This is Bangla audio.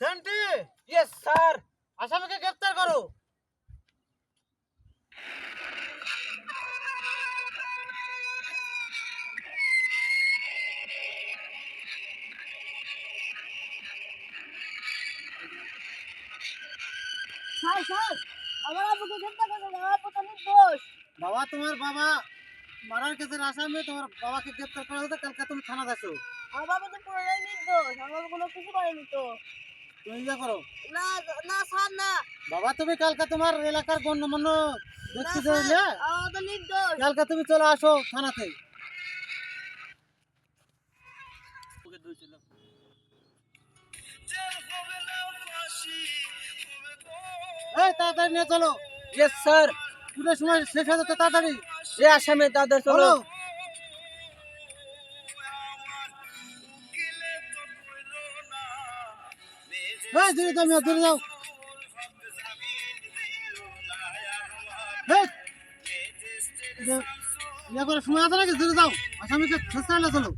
Centi, yes sir. আসামিকে গ্রেফতার করো। স্যার স্যার, আমার আব্বুকে গ্রেফতার করুন, আমার আব্বু তো নির্দোষ। বাবা, তোমার বাবা মারার কেসের আসামি, তোমার বাবাকে গ্রেফতার করা হতো। কালকে তুমি থানা আসো। আমার বাবা তো পুরোটাই নির্দোষ, আমার বাবা কোনো কিছু করেনি তো। তুমি ইয়ে করো। না না স্যার, না বাবা, তুমি কালকে তোমার এলাকার গণ্যমান্য না ব্যক্তি স্যার, ধরলে আমার তো নির্দোষ। কালকে তুমি চলে আসো থানাতে। এই তাড়াতাড়ি নিয়ে চলো, ইয়েস স্যার। পুরো সময় শেষ হয়ে যাচ্ছে, তাড়াতাড়ি এ আসামি দাদা চলো। চলো। এই দূরে যাও মিয়া, দূরে যাও। এই, ইয়ে করে সময় আছে নাকি? দূরে যাও, আসামিকে শেষ করে চলো।